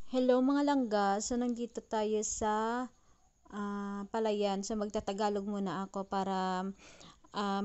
Hello mga langga, so nandito tayo sa Palayan. So magtatagalog muna ako para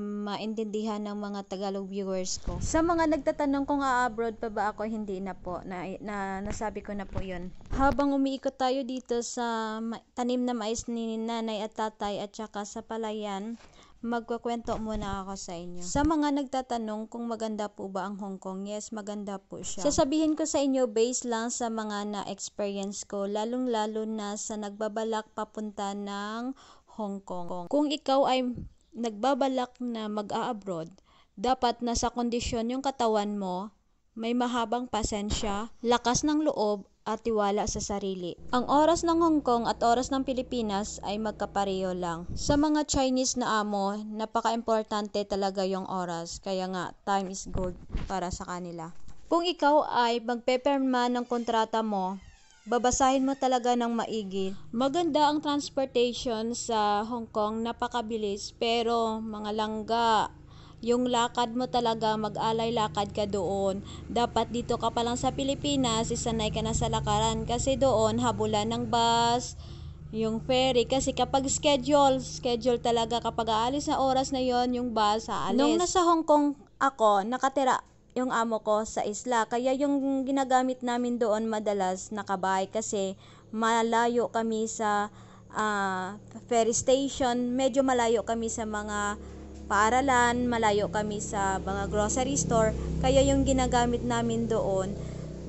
maintindihan ng mga Tagalog viewers ko. Sa mga nagtatanong kung abroad pa ba ako, hindi na po. Nasabi ko na po yun. Habang umiikot tayo dito sa tanim na mais ni nanay at tatay at saka sa Palayan, magkukwento muna ako sa inyo. Sa mga nagtatanong kung maganda po ba ang Hong Kong, yes, maganda po siya. Sasabihin ko sa inyo based lang sa mga na-experience ko, lalong-lalo na sa nagbabalak papunta ng Hong Kong. Kung ikaw ay nagbabalak na mag-a-abroad, dapat nasa kondisyon yung katawan mo, may mahabang pasensya, lakas ng loob, at tiwala sa sarili. Ang oras ng Hong Kong at oras ng Pilipinas ay magkapareho lang. Sa mga Chinese na amo, napaka-importante talaga yung oras. Kaya nga, time is gold para sa kanila. Kung ikaw ay magpeperma ng kontrata mo, babasahin mo talaga ng maigi. Maganda ang transportation sa Hong Kong, napakabilis, pero mga langga, yung lakad mo talaga, mag-alay lakad ka doon. Dapat dito ka pa lang sa Pilipinas, isanay ka na sa lakaran kasi doon habulan ng bus, yung ferry, kasi kapag schedule talaga, kapag aalis na oras na yon yung bus aalis. Nung nasa Hong Kong ako, nakatira yung amo ko sa isla, kaya yung ginagamit namin doon madalas nakabay kasi malayo kami sa ferry station, medyo malayo kami sa mga paaralan, malayo kami sa mga grocery store, kaya yung ginagamit namin doon,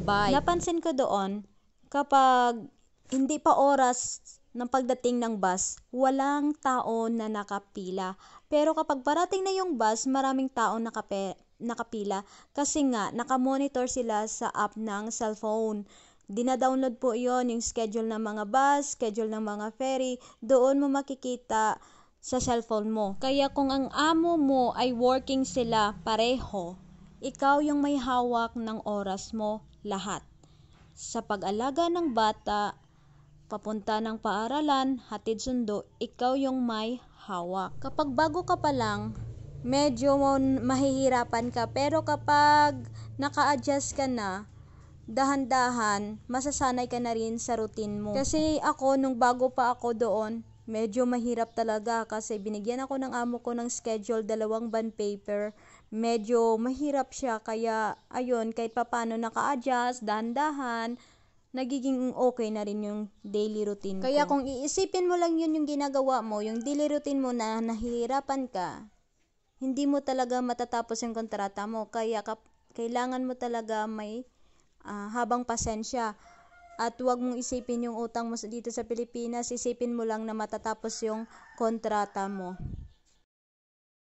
bike. Napansin ko doon, kapag hindi pa oras ng pagdating ng bus, walang tao na nakapila. Pero kapag parating na yung bus, maraming tao nakapila kasi nga nakamonitor sila sa app ng cellphone. Dina-download po yon yung schedule ng mga bus, schedule ng mga ferry, doon mo makikita sa cellphone mo. Kaya kung ang amo mo ay working sila pareho, ikaw yung may hawak ng oras mo lahat. Sa pag-alaga ng bata, papunta ng paaralan, hatid sundo, ikaw yung may hawak. Kapag bago ka pa lang, medyo mahihirapan ka, pero kapag naka-adjust ka na, dahan-dahan, masasanay ka na rin sa routine mo. Kasi ako, nung bago pa ako doon, medyo mahirap talaga kasi binigyan ako ng amo ko ng schedule, 2 bond paper. Medyo mahirap siya, kaya ayun, kahit papano naka-adjust, dahan-dahan, nagiging okay na rin yung daily routine ko. Kaya kung iisipin mo lang yun yung ginagawa mo, yung daily routine mo na nahihirapan ka, hindi mo talaga matatapos yung kontrata mo. Kaya kailangan mo talaga may habang pasensya. At huwag mong isipin yung utang mo dito sa Pilipinas, isipin mo lang na matatapos yung kontrata mo.